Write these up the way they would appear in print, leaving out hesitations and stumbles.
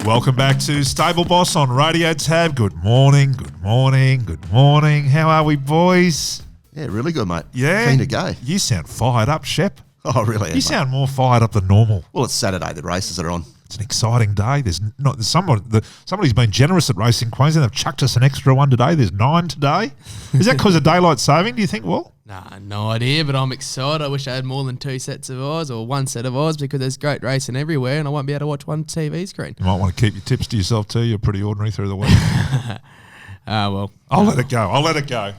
Welcome back to Stable Boss on Radio Tab. Good morning, good morning, good morning. How are we, boys? Yeah, really good, mate. Yeah? Keen to go. You sound fired up, Shep. Oh, really? You sound more fired up than normal. Well, it's Saturday. The races are on. It's an exciting day. Somebody's been generous at Racing Queensland. They've chucked us an extra one today. There's 9 today. Is that because of daylight saving, do you think, Will? Nah, no idea, but I'm excited. I wish I had more than 2 sets of eyes or 1 set of eyes because there's great racing everywhere and I won't be able to watch one TV screen. You might want to keep your tips to yourself too. You're pretty ordinary through the week. Well. I'll let it go.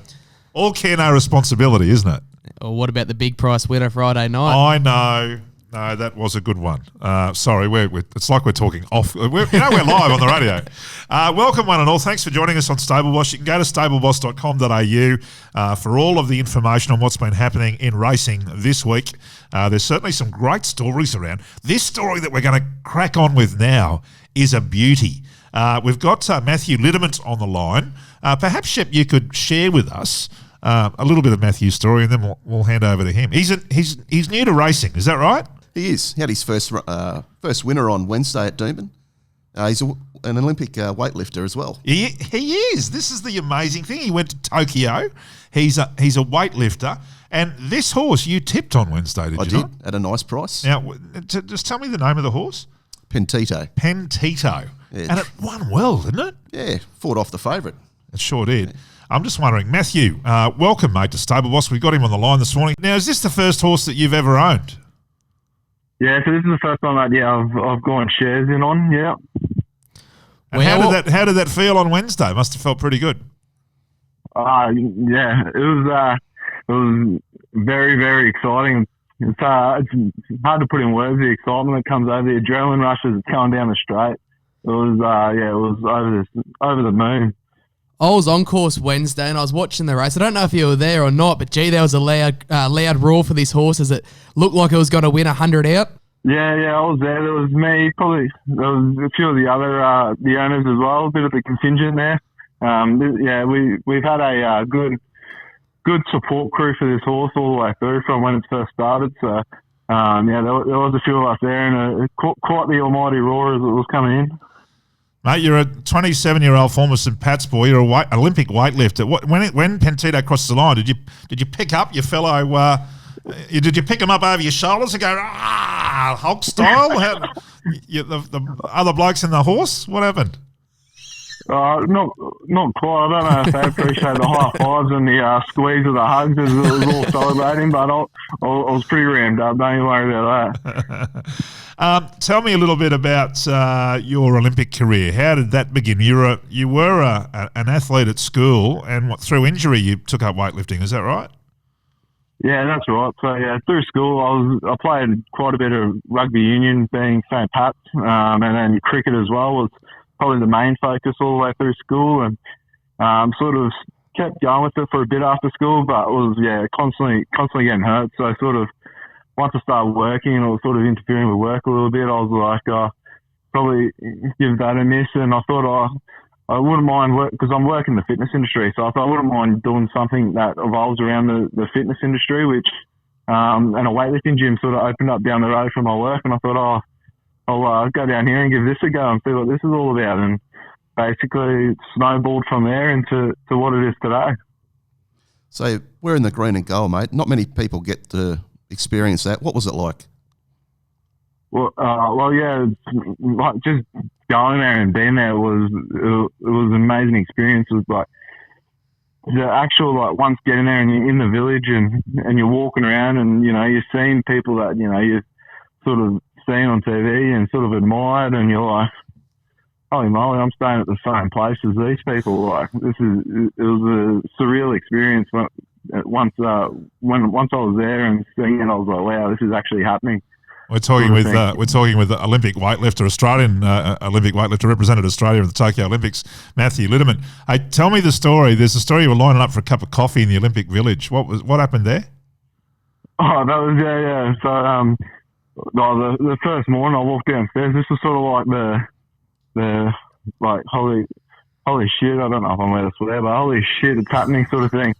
All care, no responsibility, isn't it? Or what about the big price winner Friday night? I know. No, that was a good one. Sorry, it's like we're talking off. We're live on the radio. Welcome, one and all. Thanks for joining us on Stable Boss. You can go to stableboss.com.au for all of the information on what's been happening in racing this week. There's certainly some great stories around. This story that we're going to crack on with now is a beauty. We've got Matthew Lydement on the line. Perhaps, Shep, you could share with us a little bit of Matthew's story, and then we'll hand over to him. He's new to racing, is that right? He is. He had his first winner on Wednesday at Lydement. He's an Olympic weightlifter as well. He is. This is the amazing thing. He went to Tokyo. He's a weightlifter. And this horse you tipped on Wednesday, did you not? At a nice price. Now, just tell me the name of the horse. Pentito. Yeah. And it won well, didn't it? Yeah, fought off the favourite. It sure did. Yeah. I'm just wondering, Matthew, welcome, mate, to Stable Boss. We got him on the line this morning. Now, is this the first horse that you've ever owned? Yeah, so this is the first time I've gone shares in on, yeah. And how did that feel on Wednesday? Must have felt pretty good. Yeah, it was very, very exciting. It's hard to put in words, the excitement that comes over, the adrenaline rushes, it's coming down the straight. It was over the moon. I was on course Wednesday and I was watching the race. I don't know if you were there or not, but gee, there was a loud roar for this horse as it looked like it was going to win 100 out. Yeah, I was there. There was me, probably there was a few of the other the owners as well, a bit of the contingent there. We've had a good support crew for this horse all the way through from when it first started. So there was a few of us there, and quite the almighty roar as it was coming in. Mate, you're a 27-year-old former St Pat's boy. You're an Olympic weightlifter. When Pentito crosses the line, did you pick up your fellow? Did you pick him up over your shoulders and go Hulk style? The other blokes in the horse? What happened? Not quite. I don't know if they appreciate the high fives and the squeeze of the hugs as it was all celebrating, but I was pretty rammed up. Don't you worry about that. Tell me a little bit about your Olympic career. How did that begin? You were an athlete at school, and through injury you took up weightlifting. Is that right? Yeah, that's right. So through school I played quite a bit of rugby union, being St Pat's, and then cricket as well was probably the main focus all the way through school, and sort of kept going with it for a bit after school, but was constantly getting hurt. So sort of once I started working and it was sort of interfering with work a little bit, I was like, probably give that a miss. And I thought I wouldn't mind because I'm working in the fitness industry, so I thought I wouldn't mind doing something that evolves around the fitness industry, which and a weightlifting gym sort of opened up down the road from my work, and I thought, I'll go down here and give this a go and see what this is all about. And basically it snowballed from there into what it is today. So we're in the green and gold, mate. Not many people get to experience that. What was it like? Well, like just going there and being there was an amazing experience. It was like the actual, like, once getting there and you're in the village and you're walking around and, you're seeing people that, you've sort of seen on TV and sort of admired, and you're like, holy moly, I'm staying at the same place as these people. Like, it was a surreal experience once I was there and seeing it. I was like, wow, this is actually happening. We're talking with the Olympic weightlifter, Australian Olympic weightlifter, represented Australia at the Tokyo Olympics, Matthew Lydement. Hey, tell me the story. There's a story you were lining up for a cup of coffee in the Olympic Village. What happened there? Oh, that was yeah. So the first morning I walked downstairs. This was sort of like the like holy shit. I don't know if I'm allowed to swear, but holy shit, it's happening sort of thing.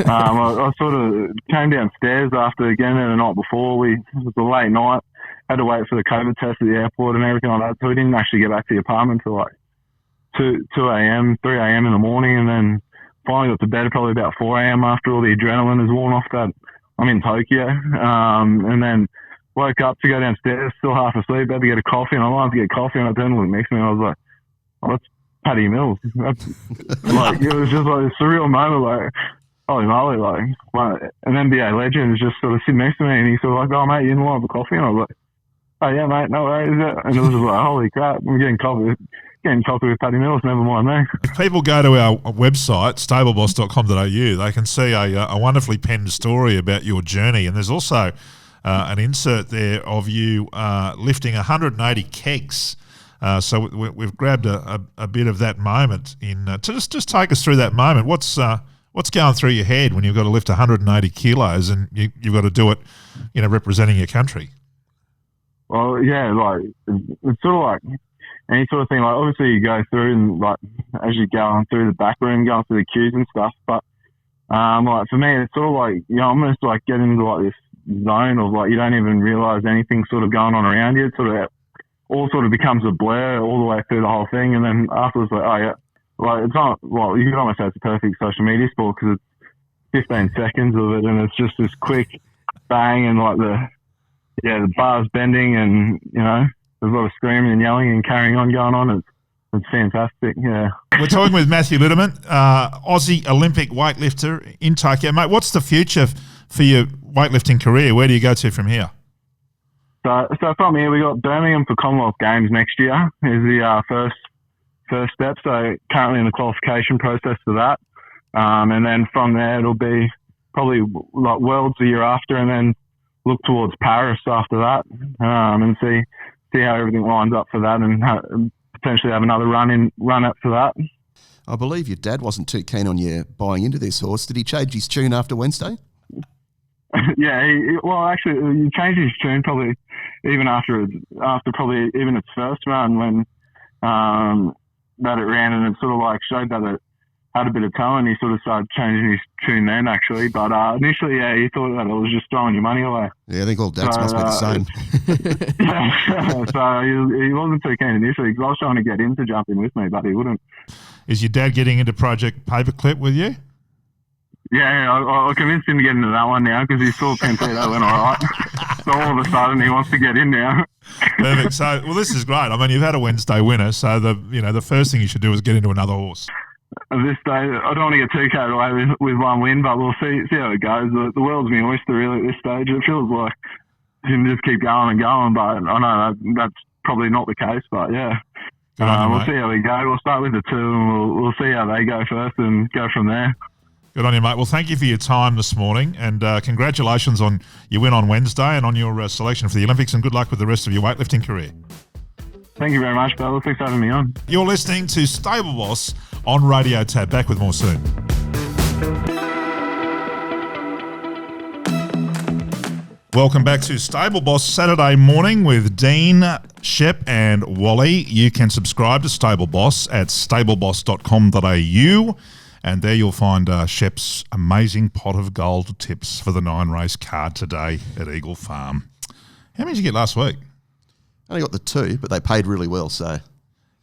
I sort of came downstairs after getting there the night before. It was a late night, had to wait for the COVID test at the airport and everything like that. So we didn't actually get back to the apartment till like 2 a.m., 3 a.m. in the morning, and then finally got to bed at probably about 4 a.m. after all the adrenaline has worn off that I'm in Tokyo. And then woke up to go downstairs, still half asleep, had to get a coffee, and I wanted to get coffee, and I turned to look next to me, and I was like, oh, that's Paddy Mills. That's, like, it was just like a surreal moment, like, holy moly, like, an NBA legend is just sort of sitting next to me, and he's sort of like, oh, mate, you didn't want a coffee? And I was like, oh, yeah, mate, no worries. And it was just like, holy crap, I'm getting coffee with Paddy Mills, never mind me. If people go to our website, stableboss.com.au, they can see a wonderfully penned story about your journey. And there's also an insert there of you lifting 180 kegs. So we've grabbed a bit of that moment to just take us through that moment. What's going through your head when you've got to lift 180 kilos and you've got to do it, representing your country? Well, yeah, like it's sort of like any sort of thing. Like obviously you go through and like as you go on through the back room, going through the queues and stuff. But like for me, it's sort of like almost like get into like this zone of like you don't even realise anything sort of going on around you. It all sort of becomes a blur all the way through the whole thing, and then afterwards, like, oh yeah, like it's not. Well, you could almost say it's a perfect social media sport because it's 15 seconds of it, and it's just this quick bang and like the bars bending, and there's a lot of screaming and yelling and carrying on going on. It's fantastic. Yeah. We're talking with Matthew Lydement, Aussie Olympic weightlifter in Tokyo, mate. What's the future for your weightlifting career? Where do you go to from here? So from here, we got Birmingham for Commonwealth Games next year is the first step. So currently in the qualification process for that. And then from there, it'll be probably like Worlds the year after, and then look towards Paris after that, and see how everything lines up for that, and potentially have another run up for that. I believe your dad wasn't too keen on you buying into this horse. Did he change his tune after Wednesday? Yeah, he changed his tune probably even after probably even its first run when that it ran, and it sort of like showed that it had a bit of talent. He sort of started changing his tune then, actually. But initially, yeah, he thought that it was just throwing your money away. Yeah, I think all dads must be the same. So he wasn't too keen initially because I was trying to get him to jump in with me, but he wouldn't. Is your dad getting into Project Paperclip with you? Yeah, I convinced him to get into that one now because he saw Pentito went all right. So all of a sudden he wants to get in now. Perfect. So, well, this is great. I mean, you've had a Wednesday winner, so the first thing you should do is get into another horse. At this stage, I don't want to get too carried away with one win, but we'll see how it goes. The world's been oyster really at this stage. It feels like you can just keep going and going, but I know that's probably not the case. But yeah, we'll see how we go. We'll start with the two, and we'll see how they go first, and go from there. Good on you, mate. Well, thank you for your time this morning, and congratulations on your win on Wednesday and on your selection for the Olympics, and good luck with the rest of your weightlifting career. Thank you very much, Bella. Thanks for having me on. You're listening to Stable Boss on Radio Tab. Back with more soon. Welcome back to Stable Boss Saturday morning with Dean, Shep and Wally. You can subscribe to Stable Boss at stableboss.com.au, and there you'll find Shep's amazing pot of gold tips for the 9-race card today at Eagle Farm. How many did you get last week? I only got the 2, but they paid really well, so...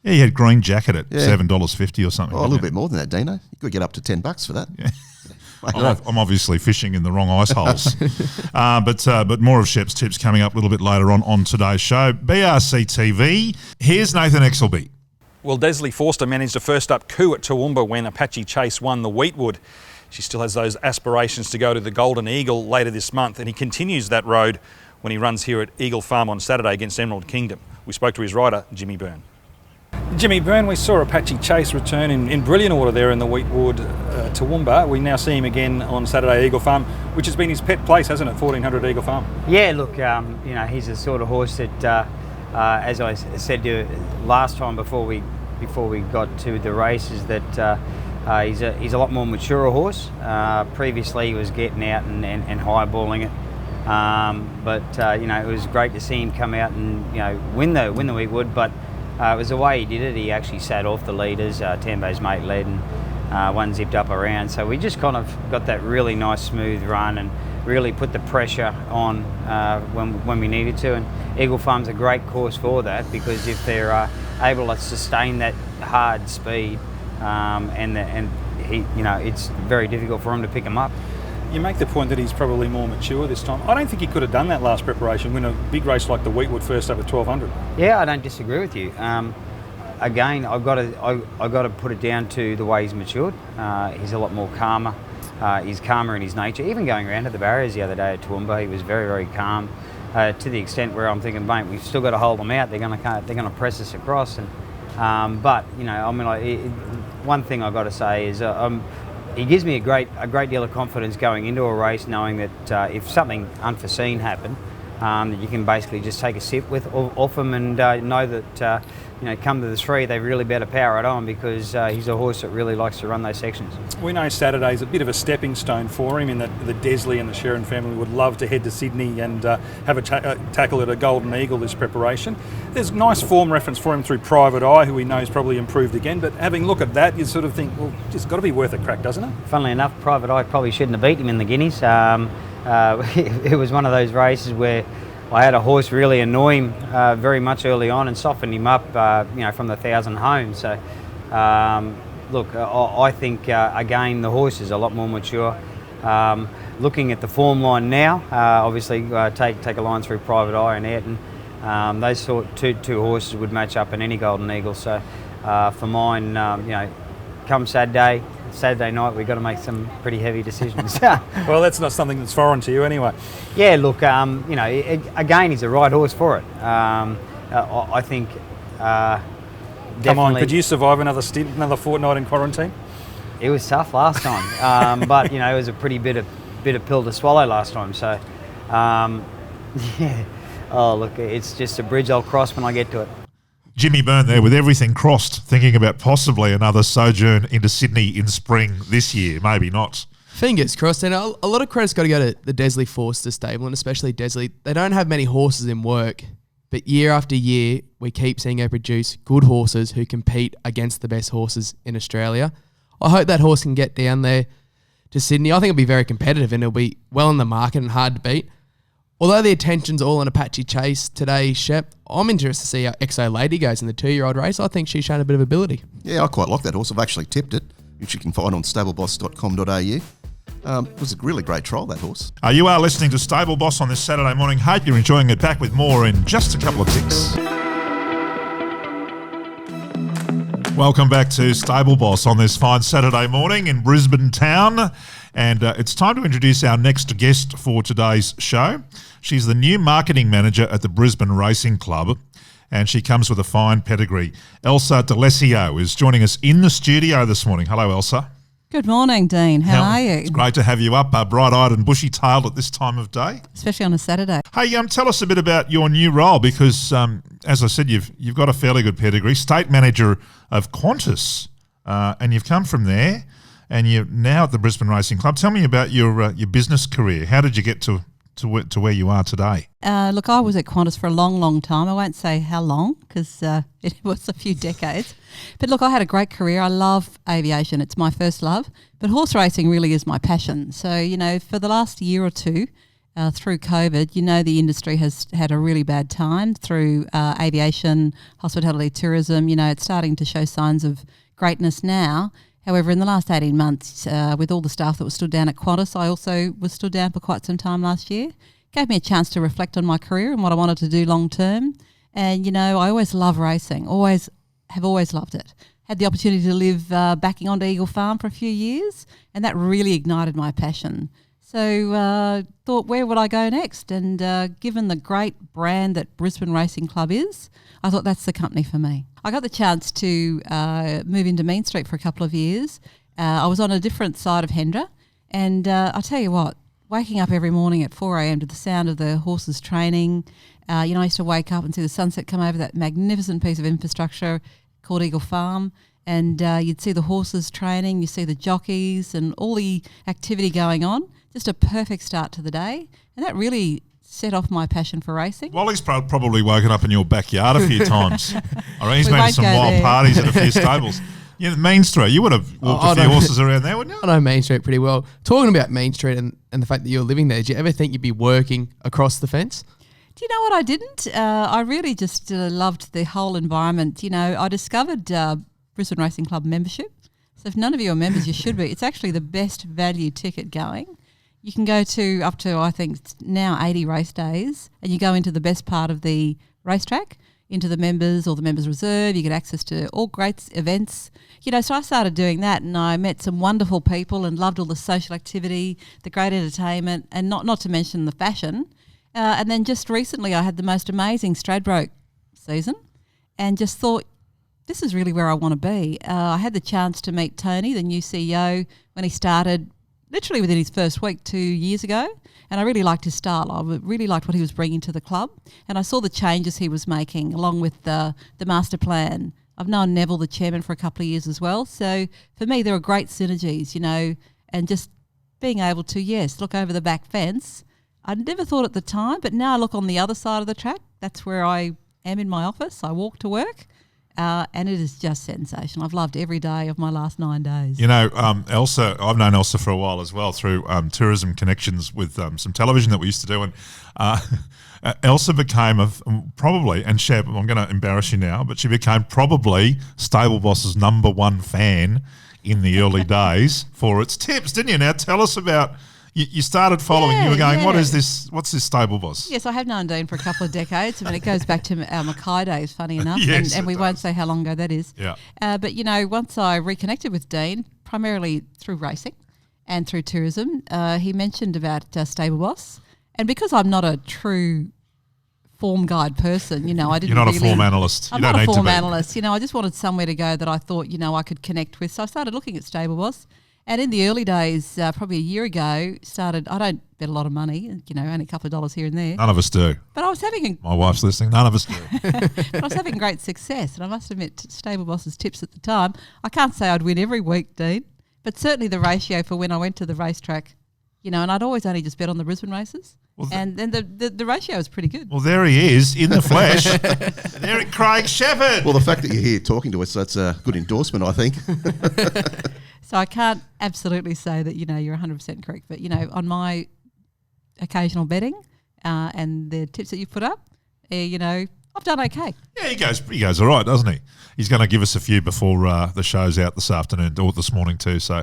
Yeah, you had Green Jacket at $7.50 or something. Oh, a little bit more than that, Dino. You could get up to $10 for that. Yeah. I'm obviously fishing in the wrong ice holes. But more of Shep's tips coming up a little bit later on today's show. BRC TV, here's Nathan Exelby. Well, Desley Forster managed a first-up coup at Toowoomba when Apache Chase won the Wheatwood. She still has those aspirations to go to the Golden Eagle later this month, and he continues that road when he runs here at Eagle Farm on Saturday against Emerald Kingdom. We spoke to his rider, Jimmy Byrne. Jimmy Byrne, we saw Apache Chase return in brilliant order there in the Wheatwood Toowoomba. We now see him again on Saturday at Eagle Farm, which has been his pet place, hasn't it, 1400 Eagle Farm? Yeah, look, he's the sort of horse that, as I said to you last time before we got to the races, that he's a lot more mature horse. Previously, he was getting out and highballing it. It was great to see him come out and win the Wheatwood, but it was the way he did it. He actually sat off the leaders. Tambo's mate led, and one zipped up around. So we just kind of got that really nice smooth run, and really put the pressure on when we needed to. And Eagle Farm's a great course for that, because if they're able to sustain that hard speed, and he, it's very difficult for him to pick him up. You make the point that he's probably more mature this time. I don't think he could have done that last preparation, win a big race like the Wheatwood first over 1200. Yeah, I don't disagree with you. Again, I've got to put it down to the way he's matured. He's a lot more calmer. He's calmer in his nature. Even going around to the barriers the other day at Toowoomba, he was very, very calm, to the extent where I'm thinking, mate, we've still got to hold them out. They're going to press us across. And but one thing I've got to say is he gives me a great deal of confidence going into a race, knowing that if something unforeseen happened, that you can basically just take a sip off him and know that come to the 3, they really better power it on, because he's a horse that really likes to run those sections. We know Saturday's a bit of a stepping stone for him, in that the Desley and the Sheridan family would love to head to Sydney and have a tackle at a Golden Eagle this preparation. There's nice form reference for him through Private Eye, who we know has probably improved again, but having a look at that, you sort of think, well, it's got to be worth a crack, doesn't it? Funnily enough, Private Eye probably shouldn't have beat him in the Guineas. It was one of those races where I had a horse really annoy him very much early on and softened him up, from the 1,000 home. So, look, I think, again, the horse is a lot more mature. Looking at the form line now, obviously take a line through Private Eye and Ayrton. Those two horses would match up in any Golden Eagle. So, for mine, come Saturday night, we've got to make some pretty heavy decisions. Well, that's not something that's foreign to you anyway. Yeah, look, again, he's the right horse for it. I think definitely. Come on, could you survive another fortnight in quarantine? It was tough last time, but it was a pretty bit of pill to swallow last time. So, yeah. Oh, look, it's just a bridge I'll cross when I get to it. Jimmy Byrne there with everything crossed, thinking about possibly another sojourn into Sydney in spring this year. Maybe not. Fingers crossed. And a lot of credit's got to go to the Desley Forster stable, and especially Desley. They don't have many horses in work, but year after year, we keep seeing her produce good horses who compete against the best horses in Australia. I hope that horse can get down there to Sydney. I think it'll be very competitive, and it'll be well in the market and hard to beat. Although the attention's all on Apache Chase today, Shep, I'm interested to see how XO Lady goes in the 2-year-old race. I think she's shown a bit of ability. Yeah, I quite like that horse. I've actually tipped it, which you can find on stableboss.com.au. It was a really great trial, that horse. You are listening to Stable Boss on this Saturday morning. Hope you're enjoying it. Back with more in just a couple of ticks. Welcome back to Stable Boss on this fine Saturday morning in Brisbane town. And it's time to introduce our next guest for today's show. She's the new marketing manager at the Brisbane Racing Club, and she comes with a fine pedigree. Elsa D'Alessio is joining us in the studio this morning. Hello, Elsa. Good morning, Dean. How are you? It's great to have you up, bright-eyed and bushy-tailed at this time of day. Especially on a Saturday. Hey, tell us a bit about your new role, because, as I said, you've got a fairly good pedigree. State manager of Qantas, and you've come from there, and you're now at the Brisbane Racing Club. Tell me about your business career. How did you get to where you are today? Look, I was at Qantas for a long, long time. I won't say how long, because it was a few decades. But look, I had a great career. I love aviation. It's my first love. But horse racing really is my passion. So, for the last year or two, through COVID, the industry has had a really bad time through aviation, hospitality, tourism. It's starting to show signs of greatness now. However, in the last 18 months, with all the staff that was stood down at Qantas, I also was stood down for quite some time last year. Gave me a chance to reflect on my career and what I wanted to do long term. And, I always love racing, have always loved it. Had the opportunity to live backing onto Eagle Farm for a few years, and that really ignited my passion. So thought, where would I go next? And given the great brand that Brisbane Racing Club is, I thought that's the company for me. I got the chance to move into Main Street for a couple of years. I was on a different side of Hendra, and I'll tell you what, waking up every morning at 4 a.m. to the sound of the horses training, I used to wake up and see the sunset come over that magnificent piece of infrastructure called Eagle Farm, and you'd see the horses training, you see the jockeys and all the activity going on. Just a perfect start to the day, and that really set off my passion for racing. Wally's probably woken up in your backyard a few times. I mean, he's We been to won't some go wild there. parties at a few stables. Yeah, Main Street. You would have walked a few horses around there, wouldn't you? I know Main Street pretty well. Talking about Main Street and the fact that you're living there, did you ever think you'd be working across the fence? Do you know what I didn't? I really just loved the whole environment. You know, I discovered Brisbane Racing Club membership. So if none of you are members, you should be. It's actually the best value ticket going. You can go to up to, I think, now 80 race days, and you go into the best part of the racetrack, into the members or the members reserve. You get access to all great events. You know, so I started doing that, and I met some wonderful people and loved all the social activity, the great entertainment, and not to mention the fashion. And then just recently I had the most amazing Stradbroke season and just thought, this is really where I want to be. I had the chance to meet Tony, the new CEO, when he started literally within his first week 2 years ago. And I really liked his style. I really liked what he was bringing to the club. And I saw the changes he was making along with the master plan. I've known Neville, the chairman, for a couple of years as well. So for me, there are great synergies, you know, and just being able to, yes, look over the back fence. I never thought at the time, but now I look on the other side of the track. That's where I am in my office. I walk to work. And it is just sensational. I've loved every day of my last 9 days. You know, Elsa, I've known Elsa for a while as well through tourism connections with some television that we used to do. And Elsa became probably, and Shep, I'm going to embarrass you now, but she became probably Stable Boss's #1 fan in the early days for its tips, didn't you? Now tell us about... You started following. You were going, What is this? What's this Stable Boss? Yes, I have known Dean for a couple of decades. I mean, it goes back to our Mackay days, funny enough, Yes, and we won't say how long ago that is. Yeah. But, you know, once I reconnected with Dean, primarily through racing and through tourism, he mentioned about Stable Boss. And because I'm not a true form guide person, you know, I didn't You're not really... a form analyst. I'm not a form analyst. You know, I just wanted somewhere to go that I thought, you know, I could connect with. So I started looking at Stable Boss. And in the early days, probably a year ago, I don't bet a lot of money, you know, only a couple of dollars here and there. None of us do. But I was having... My wife's listening. None of us do. But I was having great success. And I must admit, Stable Boss's tips at the time, I can't say I'd win every week, Dean, but certainly the ratio for when I went to the racetrack, you know, and I'd always only just bet on the Brisbane races. Well, and then the ratio is pretty good. Well, there he is in the flesh. There, Craig Shepherd. Well, the fact that you're here talking to us, that's a good endorsement, I think. So I can't absolutely say that, you know, you're 100% correct. But, you know, on my occasional betting and the tips that you put up, you know, I've done okay. Yeah, he goes all right, doesn't he? He's going to give us a few before the show's out this afternoon or this morning too. So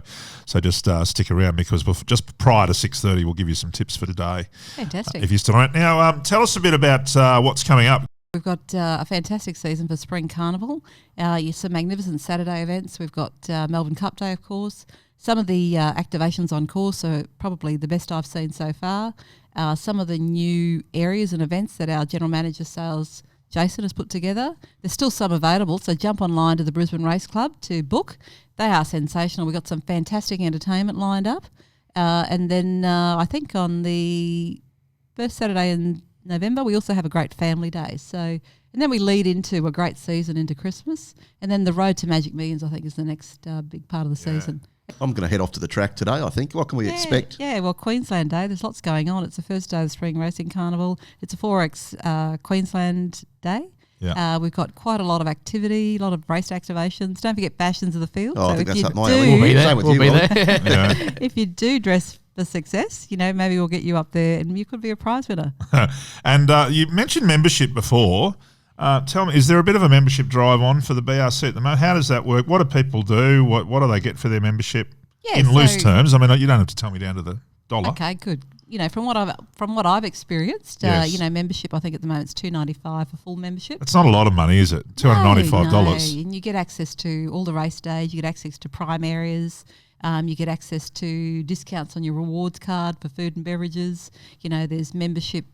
just stick around because just prior to 6:30, we'll give you some tips for today. Fantastic. If you're still around. Now, tell us a bit about what's coming up. We've got a fantastic season for Spring Carnival. Some magnificent Saturday events. We've got Melbourne Cup Day, of course. Some of the activations on course are probably the best I've seen so far. Some of the new areas and events that our General Manager Sales, Jason, has put together. There's still some available, so jump online to the Brisbane Race Club to book. They are sensational. We've got some fantastic entertainment lined up. And then I think on the first Saturday in November, we also have a great family day. So, and then we lead into a great season into Christmas. And then the road to Magic Millions, I think, is the next big part of the season. I'm going to head off to the track today, I think. What can we expect? Yeah, well, Queensland Day, there's lots going on. It's the first day of the Spring Racing Carnival. It's a 4X Queensland Day. Yeah. We've got quite a lot of activity, a lot of race activations. Don't forget Bastions of the Field. Oh, so I think if that's you up my do, alley. We'll be there. Same with We'll you, be Ollie. there. Yeah. if you do dress for success, you know, maybe we'll get you up there and you could be a prize winner. And you mentioned membership before. Tell me, is there a bit of a membership drive on for the BRC at the moment? How does that work? What do people do? What do they get for their membership? Yeah, in loose terms. I mean, you don't have to tell me down to the dollar. Okay, good. You know, from what I've experienced, Yes. you know, membership, I think at the moment it's $2.95 for full membership. It's not a lot of money, is it? $295. No, and you get access to all the race days. You get access to prime areas. You get access to discounts on your rewards card for food and beverages. You know, there's membership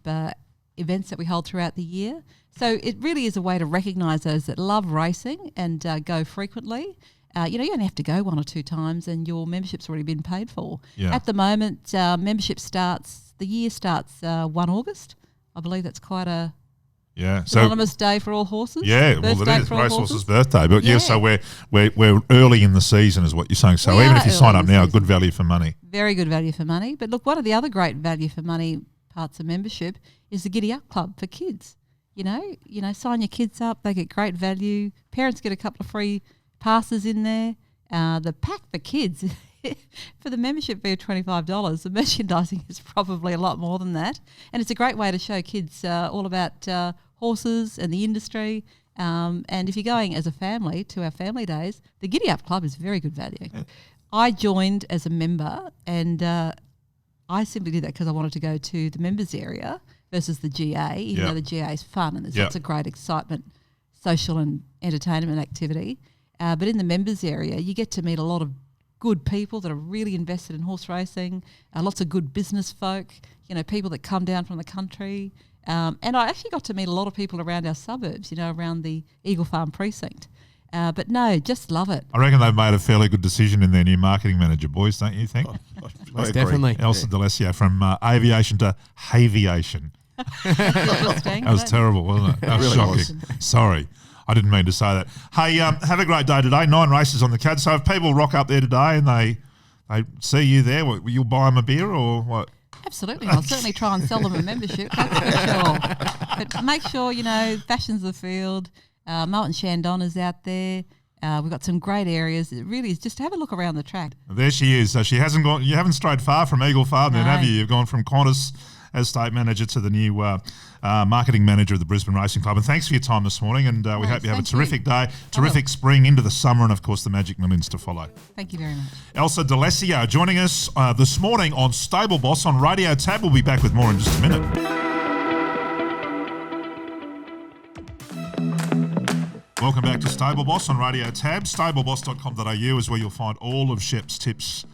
events that we hold throughout the year. So it really is a way to recognise those that love racing and go frequently. You know, you only have to go 1 or 2 times and your membership's already been paid for. Yeah. At the moment, membership the year starts 1 August. I believe that's quite a synonymous day for all horses. Yeah, well, Birthday it is for all Racehorse's horses. birthday. But yeah, so we're early in the season is what you're saying. So We even are if you early sign in up the now, season. good value for money. Very good value for money. But look, one of the other great value for money parts of membership is the Giddy Up Club for kids. You know, sign your kids up. They get great value. Parents get a couple of free passes in there. The pack for kids, for the membership fee of $25, the merchandising is probably a lot more than that. And it's a great way to show kids all about horses and the industry. And if you're going as a family to our family days, the Giddy Up Club is very good value. I joined as a member, and I simply did that because I wanted to go to the members area versus the GA, even though the GA is fun and there's lots of great excitement, social and entertainment activity. But in the members area, you get to meet a lot of good people that are really invested in horse racing, lots of good business folk, people that come down from the country. And I actually got to meet a lot of people around our suburbs, around the Eagle Farm precinct. But no, just love it. I reckon they've made a fairly good decision in their new marketing manager, boys, don't you think? Most definitely. Elsa D'Alessio from aviation to haviation. Interesting. That was terrible, wasn't it? That was shocking. Sorry. I didn't mean to say that. Hey, have a great day today. 9 races on the card. So if people rock up there today and they see you there, will you buy them a beer or what? Absolutely. I'll certainly try and sell them a membership, that's for sure. But make sure, Fashions the Field, Martin Chandon is out there. We've got some great areas. It really is just to have a look around the track. There she is. So she hasn't gone. You haven't strayed far from Eagle Farm, then, have you? You've gone from Qantas as state manager to the new marketing manager of the Brisbane Racing Club. And thanks for your time this morning. And we hope you have a terrific day, terrific spring into the summer, and of course the Magic Millions to follow. Thank you very much. Elsa D'Alessio joining us this morning on Stable Boss on Radio Tab. We'll be back with more in just a minute. Welcome back to Stable Boss on Radio Tab. Stableboss.com.au is where you'll find all of Shep's tips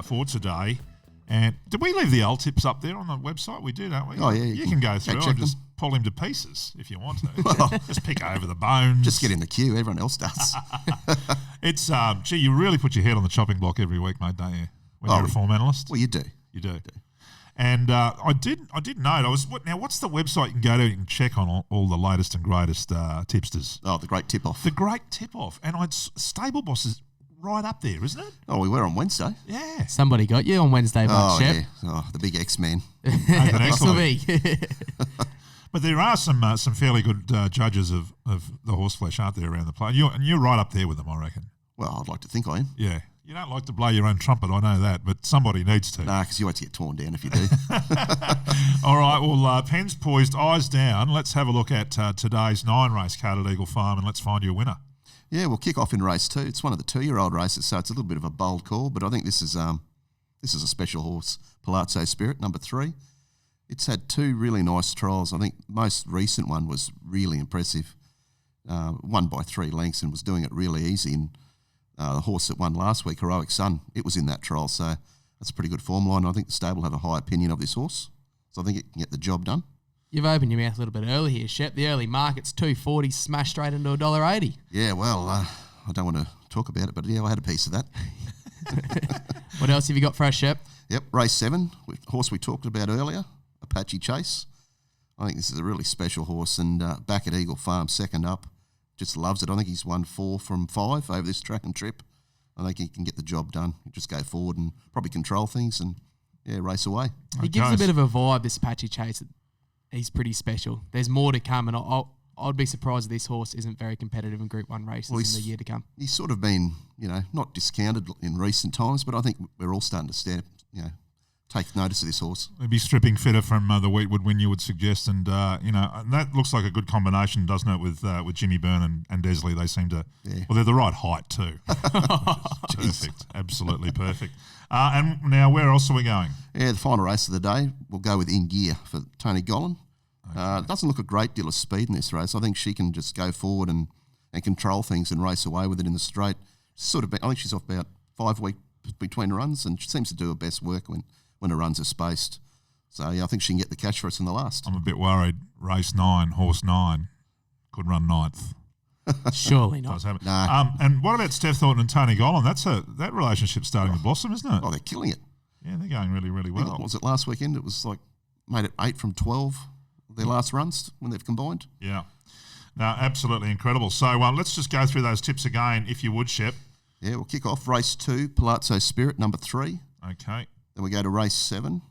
for today. And did we leave the L tips up there on the website? We did, don't we? Oh, yeah. You can go through and just pull him to pieces if you want to. Just pick over the bones. Just get in the queue. Everyone else does. It's, you really put your head on the chopping block every week, mate, don't you? When you're a form analyst. Well, you do. You do. And I did note, what's the website you can go to and check on all the latest and greatest tipsters? Oh, the Great Tip-Off. The Great Tip-Off. And Stable Boss is right up there, isn't it? Oh, we were on Wednesday. Yeah. Somebody got you on Wednesday, mate, Shep. Yeah. Oh, the big X-Man. Excellent. But there are some fairly good judges of the horseflesh, aren't there, around the place? And you're right up there with them, I reckon. Well, I'd like to think I am. Yeah. You don't like to blow your own trumpet, I know that, but somebody needs to. Nah, because you won't get torn down if you do. All right, well, pens poised, eyes down. Let's have a look at today's 9-race card at Eagle Farm, and let's find you a winner. Yeah, we'll kick off in race 2. It's one of the 2-year-old races, so it's a little bit of a bold call, but I think this is a special horse, Palazzo Spirit, number 3. It's had 2 really nice trials. I think the most recent one was really impressive. Won by 3 lengths and was doing it really easy. And the horse that won last week, Heroic Sun, it was in that trial, so that's a pretty good form line. I think the stable have a high opinion of this horse, so I think it can get the job done. You've opened your mouth a little bit early here, Shep. The early market's $2.40, smashed straight into $1.80. Yeah, well, I don't want to talk about it, but yeah, I had a piece of that. What else have you got for us, Shep? Yep, race 7, horse we talked about earlier, Apache Chase. I think this is a really special horse, and back at Eagle Farm, second up, just loves it. I think he's won 4 from 5 over this track and trip. I think he can get the job done. Just go forward and probably control things and, race away. He gives a bit of a vibe, this Apache Chase. He's pretty special. There's more to come, and I'd be surprised if this horse isn't very competitive in Group 1 races in the year to come. He's sort of been, not discounted in recent times, but I think we're all starting to take notice of this horse. Maybe stripping fitter from the Wheatwood win, you would suggest, and and that looks like a good combination, doesn't it, with Jimmy Byrne and Desley? They seem to, well, they're the right height too. Perfect, absolutely perfect. And now, where else are we going? Yeah, the final race of the day, we'll go with In Gear for Tony Gollan. Okay. Doesn't look a great deal of speed in this race. I think she can just go forward and control things and race away with it in the straight. I think she's off about 5 weeks between runs, and she seems to do her best work when her runs are spaced. So, I think she can get the cash for us in the last. I'm a bit worried. Race 9, horse 9, could run 9th. Surely not. Nah. And what about Steph Thornton and Tony Gollan? That relationship's starting to blossom, isn't it? Oh, they're killing it. Yeah, they're going really, really well. What was it last weekend? It was made it 8 from 12, their last runs when they've combined. Yeah. No, absolutely incredible. So let's just go through those tips again, if you would, Shep. Yeah, we'll kick off race 2, Palazzo Spirit, number 3. Okay. Then we go to race 7,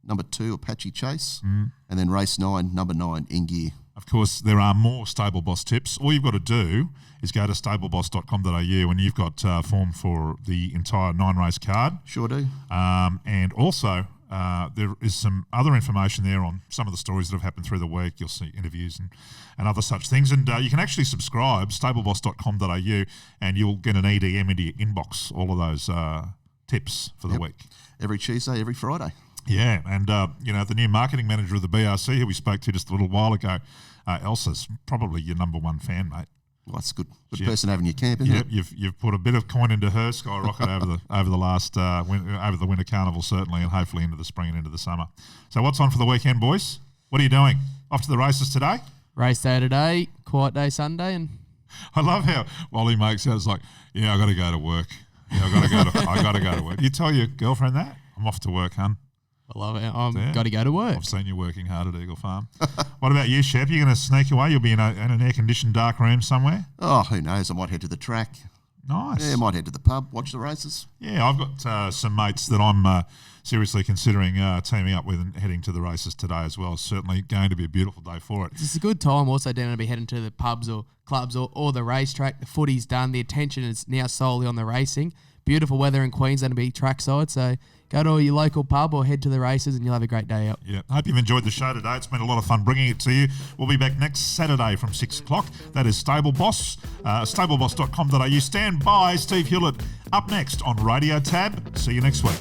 number 2, Apache Chase. And then race 9, number 9, In Gear. Of course, there are more Stable Boss tips. All you've got to do is go to stableboss.com.au and you've got form for the entire 9-race card. Sure do. And also, there is some other information there on some of the stories that have happened through the week. You'll see interviews and other such things. And you can actually subscribe, stableboss.com.au, and you'll get an EDM into your inbox, all of those tips for the week. Every Tuesday, every Friday. Yeah, and the new marketing manager of the BRC, who we spoke to just a little while ago, Elsa's probably your number one fan, mate. Well, that's a good person having your camp, isn't it? You've put a bit of coin into her skyrocket over the winter carnival certainly, and hopefully into the spring and into the summer. So what's on for the weekend, boys? What are you doing? Off to the races today? Race day today, quiet day Sunday, and I love how Wally makes it. It's like, yeah, I got to go to work. Yeah, I got to go to work. You tell your girlfriend that? I'm off to work, hun. I love it. I'm got to go to work. I've seen you working hard at Eagle Farm. What about you, Shep? You're going to sneak away? You'll be in an air-conditioned dark room somewhere? Oh, who knows? I might head to the track. Nice. Yeah, I might head to the pub, watch the races. Yeah, I've got some mates that I'm seriously considering teaming up with and heading to the races today as well. It's certainly going to be a beautiful day for it. It's a good time also down to be heading to the pubs or clubs or the racetrack. The footy's done. The attention is now solely on the racing. Beautiful weather in Queensland to be trackside, so go to your local pub or head to the races and you'll have a great day out. Yeah, hope you've enjoyed the show today. It's been a lot of fun bringing it to you. We'll be back next Saturday from 6 o'clock. That is Stable Boss, stableboss.com.au. Stand by, Steve Hewlett up next on Radio Tab. See you next week.